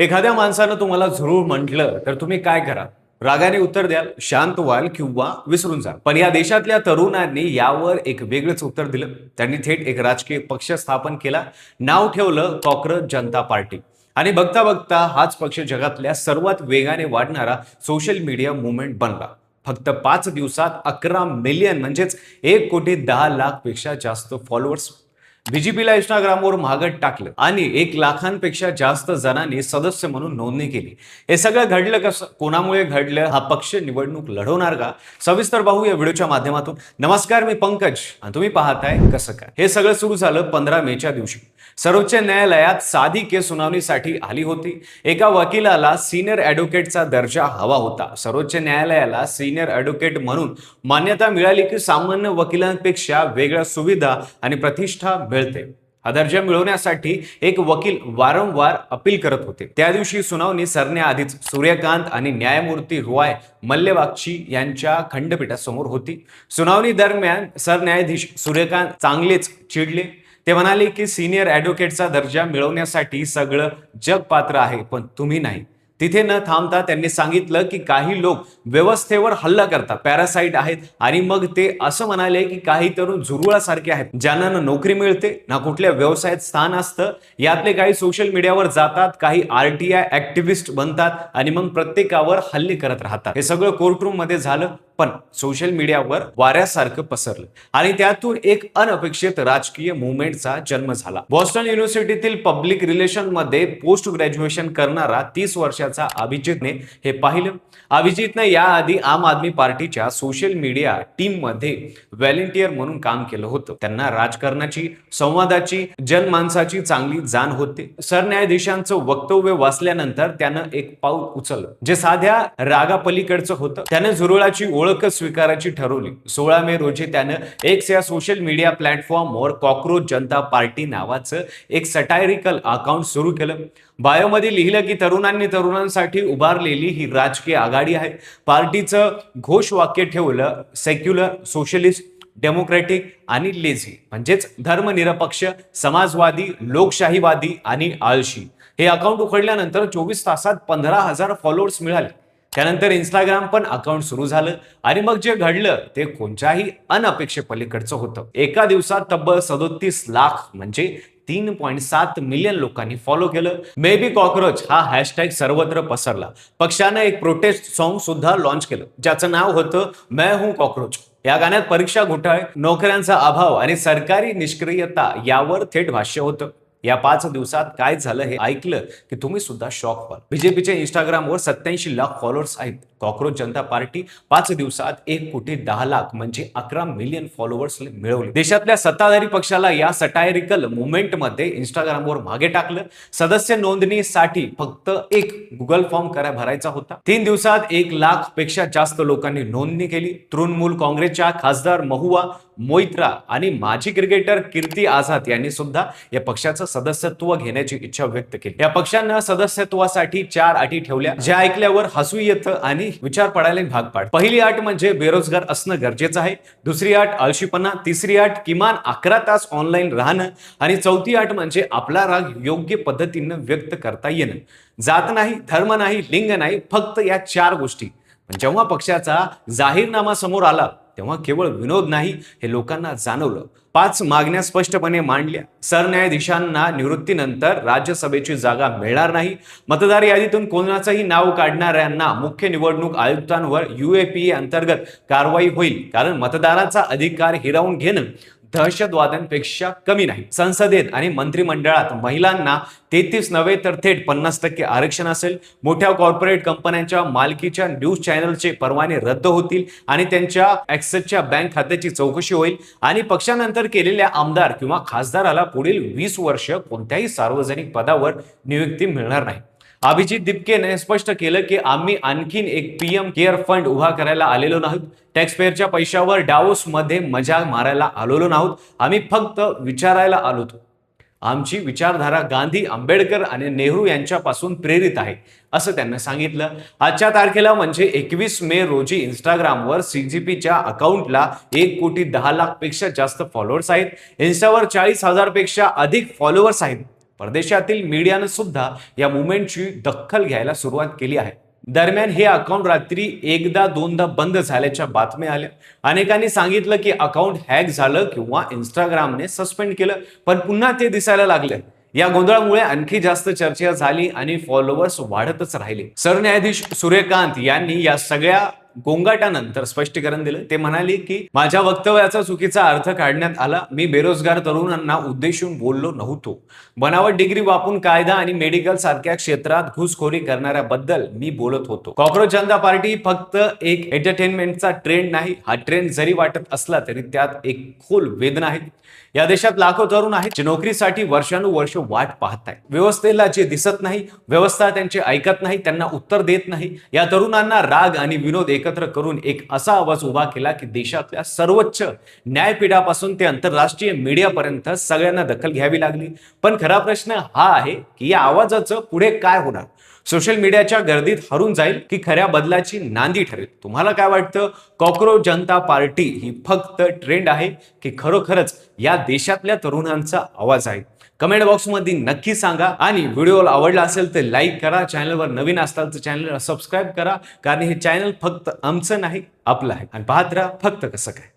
एखाद्या माणसानं तुम्हाला झुरूर म्हटलं तर तुम्ही काय करा? रागाने उत्तर द्याल, शांत व्हाल किंवा विसरून जाल. पण या देशातल्या तरुणांनी यावर एक वेगळंच उत्तर दिलं. त्यांनी थेट एक राजकीय पक्ष स्थापन केला. नाव ठेवलं कॉकरोच जनता पार्टी. आणि बघता बघता हाच पक्ष जगातल्या सर्वात वेगाने वाढणारा सोशल मीडिया मुवमेंट बनला. फक्त 5 दिवसात 11 मिलियन म्हणजेच 1,10,00,000 पेक्षा जास्त फॉलोअर्स बीजेपीला इंस्टाग्रामवर महागत टाकलं आणि 1,00,000पेक्षा जास्त जणांनी सदस्य म्हणून नोंदणी केली. हे सगळं घडलं कसं? कोणामुळे घडलं? हा पक्ष निवडणूक लढवणार का? सविस्तर पाहू या व्हिडिओच्या माध्यमातून. नमस्कार, मी पंकज आणि तुम्ही पाहताय कसं काय. हे सगळं सुरू झालं 15 मेच्या दिवशी. सर्वोच्च न्यायालयात साधी केस सुनावणीसाठी आली होती. एका वकिलाला सिनियर ॲडव्होकेटचा दर्जा हवा होता. सर्वोच्च न्यायालयाला सिनियर ॲडव्होकेट म्हणून मान्यता मिळाली की सामान्य वकिलांपेक्षा वेगळ्या सुविधा आणि प्रतिष्ठा मिळते. हा दर्जा मिळवण्यासाठी एक वकील वारंवार अपील करत होते. त्या दिवशी सुनावणी सरण्याआधीच सूर्यकांत आणि न्यायमूर्ती रॉय मल्लेवागची यांच्या खंडपीठासमोर होती. सुनावणी दरम्यान सरन्यायाधीश सूर्यकांत चांगलेच चिडले. ते म्हणाले की सिनियर ॲडव्होकेटचा दर्जा मिळवण्यासाठी सगळं जग पात्र आहे, पण तुम्ही नाही. तिथे न थांबता त्यांनी सांगितलं की काही लोक व्यवस्थेवर हल्ला करतात, पॅरासाइट आहेत. आणि मग ते असं म्हणाले की काही तरुण झुरळासारखे आहेत, ज्यांना ना नोकरी मिळते ना कुठल्या व्यवसायात स्थान असतं. यातले काही सोशल मीडियावर जातात, काही RTI ऍक्टिव्हिस्ट बनतात आणि मग प्रत्येकावर हल्ले करत राहतात. हे सगळं कोर्टरूम मध्ये झालं, पण सोशल मीडियावर वाऱ्यासारखं पसरलं आणि त्यातून एक अनपेक्षित राजकीय मुवमेंटचा जन्म झाला. बॉस्टन युनिव्हर्सिटीतील पब्लिक रिलेशन मध्ये पोस्ट ग्रॅज्युएशन करणारा 30 वर्षाचा अभिजितने हे पाहिलं. अभिजितने याआधी आम आदमी पार्टीच्या सोशल मीडिया टीम मध्ये व्हॉलंटियर म्हणून काम केलं होतं. त्यांना राजकारणाची, संवादाची, जनमानसाची चांगली जाण होते. सरन्यायाधीशांचं वक्तव्य वाचल्यानंतर त्यानं एक पाऊल उचललं, जे साध्या रागापलीकडचं होतं. त्यानं झुरळाची ओळख स्वीकारायची ठरवली. 16 मे रोजी त्यानं एक्स या सोशल मीडिया प्लॅटफॉर्मवर कॉकरोच जनता पार्टी नावाचं एक सटायरिकल अकाउंट सुरू केलं. बायोमध्ये लिहिलं की तरुणांसाठी उभारलेली ही राजकीय आघाडी आहे. पार्टीचं घोषवाक्य ठेवलं, सेक्युलर, सोशलिस्ट, डेमोक्रॅटिक आणि लेझी, म्हणजेच धर्मनिरपेक्ष, समाजवादी, लोकशाहीवादी आणि आळशी. हे अकाउंट उघडल्यानंतर 24 तासात 15,000 फॉलोअर्स मिळाले. त्यानंतर इंस्टाग्राम पण अकाउंट सुरू झालं आणि मग जे घडलं ते कोणत्याही अनपेक्षे पलीकडचं होतं. एका दिवसात तब्बल 37 लाख म्हणजे 3.7 मिलियन लोकांनी फॉलो केलं. मे बी कॉकरोच हा हॅशटॅग सर्वत्र पसरला. पक्षानं एक प्रोटेस्ट सॉन्ग सुद्धा लॉन्च केलं, ज्याचं नाव होतं मैं हूं कॉकरोच. या गाण्यात परीक्षा घोटाळे, नोकऱ्यांचा अभाव आणि सरकारी निष्क्रियता यावर थेट भाष्य होतं. या 5 दिवसात काय झालं हे ऐकलं की तुम्ही सुद्धा शॉक व्हाल. बीजेपीच्या इंस्टाग्रामवर 87 लाख फॉलोअर्स आहेत. कॉकरोच जनता पार्टी 5 दिवसात 1,10,00,000 म्हणजे 11 मिलियन फॉलोअर्स मिळवले. देशातल्या सत्ताधारी पक्षाला या सटायरिकल मुवमेंटमध्ये इंस्टाग्रामवर मागे टाकलं. सदस्य नोंदणीसाठी फक्त एक गुगल फॉर्म भरायचा होता. 3 दिवसात 1,00,000 पेक्षा जास्त लोकांनी नोंदणी केली. तृणमूल काँग्रेसच्या खासदार महुआ मोइत्रा आणि माजी क्रिकेटर कीर्ती आझाद यांनी सुद्धा या पक्षाचं सदस्यत्व घेण्याची इच्छा व्यक्त केली. या पक्षानं सदस्यत्वासाठी 4 अटी ठेवल्या, ज्या ऐकल्यावर हसू येतं आणि विचार पडायला भाग पाड. पहिली अट म्हणजे बेरोजगार असणं गरजेचं आहे. दुसरी अट आळशीपणा. तिसरी अट किमान 11 तास ऑनलाईन राहणं. आणि चौथी अट म्हणजे आपला राग योग्य पद्धतीनं व्यक्त करता येणं. जात नाही, धर्म नाही, लिंग नाही, फक्त या 4 गोष्टी. जेव्हा पक्षाचा जाहीरनामा समोर आला तेव्हा केवळ विनोद नाही, हे लोकांना जाणवलं. 5 मागण्या स्पष्टपणे मांडल्या. सरन्यायाधीशांना निवृत्तीनंतर राज्यसभेची जागा मिळणार नाही. मतदार यादीतून कोणाचंही नाव काढणाऱ्यांना मुख्य निवडणूक आयुक्तांवर UAPA अंतर्गत कारवाई होईल, कारण मतदाराचा अधिकार हिरावून घेणं दहशतवाद्यांपेक्षा कमी नाही. संसदेत आणि मंत्रिमंडळात महिलांना 33 नव्हे तर थेट 50% आरक्षण असेल. मोठ्या कॉर्पोरेट कंपन्यांच्या मालकीच्या न्यूज चॅनलचे परवाने रद्द होतील आणि त्यांच्या ॲक्सेसच्या बँक खात्याची चौकशी होईल. आणि पक्षानंतर केलेल्या आमदार किंवा खासदाराला पुढील 20 वर्ष कोणत्याही सार्वजनिक पदावर नियुक्ती मिळणार नाही. अभिजित दिपकेने स्पष्ट केलं की आम्ही आणखीन एक PM केअर फंड उभा करायला आलेलो नाहीत. टॅक्सपेअरच्या पैशावर डावोस मध्ये मजा मारायला आलेलो नाहीत. आम्ही फक्त विचारायला आलो. आमची विचारधारा गांधी, आंबेडकर आणि नेहरू यांच्यापासून प्रेरित आहे, असं त्यांनी सांगितलं. आजच्या तारखेला म्हणजे 21 मे रोजी इंस्टाग्रामवर CGPच्या अकाउंटला 1,10,00,000 पेक्षा जास्त फॉलोअर्स आहेत. इन्स्टावर 40,000 पेक्षा अधिक फॉलोअर्स आहेत. परदेशातील मीडियानं सुद्धा या मुवमेंटची दखल घ्यायला सुरुवात केली आहे. दरम्यान हे अकाउंट रात्री एकदा दोनदा बंद झाल्याच्या बातम्या आल्या. अनेकांनी सांगितलं की अकाउंट हॅक झालं किंवा इंस्टाग्रामने सस्पेंड केलं, पण पुन्हा ते दिसायला लागले. या गोंधळामुळे आणखी जास्त चर्चा झाली आणि फॉलोअर्स वाढतच राहिले. सरन्यायाधीश सूर्यकांत यांनी या सगळ्या गोंगाटानंतर स्पष्टीकरण दिलं. ते म्हणाले की माझ्या वक्तव्याचा चुकीचा अर्थ काढण्यात आला. मी बेरोजगार तरुणांना उद्देशून बोललो नव्हतो. बनावट डिग्री वापरून कायदा आणि मेडिकल सारख्या क्षेत्रात घुसखोरी करणाऱ्याबद्दल मी बोलत होतो. कॉक्रोच जनता पार्टी फक्त एक एंटरटेनमेंटचा ट्रेंड नाही. हा ट्रेंड जरी वाटत असला तरी त्यात एक खोल वेदना आहे. या देशात लाखो तरुण आहेत जे नोकरीसाठी वर्षानुवर्ष वाट पाहत आहेत. व्यवस्थेला जे दिसत नाही, व्यवस्था त्यांचे ऐकत नाही, त्यांना उत्तर देत नाही. या तरुणांना राग आणि विनोद एकत्र करून एक असा आवाज उभा केला की देशातल्या सर्वोच्च न्यायपीठापासून ते आंतरराष्ट्रीय मीडियापर्यंत सगळ्यांना दखल घ्यावी लागली. पण खरा प्रश्न हा आहे की या आवाजाचं पुढे काय होणार? सोशल मीडियाच्या गर्दीत हरून जाईल की खऱ्या बदलाची नांदी ठरेल? तुम्हाला काय वाटतं? कॉक्रोच जनता पार्टी ही फक्त ट्रेंड आहे की खरोखरच या देशातल्या तरुणांचा आवाज आहे? कमेंट बॉक्समध्ये नक्की सांगा. आणि व्हिडिओ आवडला असेल तर लाईक करा. चॅनलवर नवीन असाल तर चॅनलला सबस्क्राईब करा, कारण हे चॅनल फक्त आमचं नाही, आपलं आहे. आणि पाहत राहा फक्त कसं काय.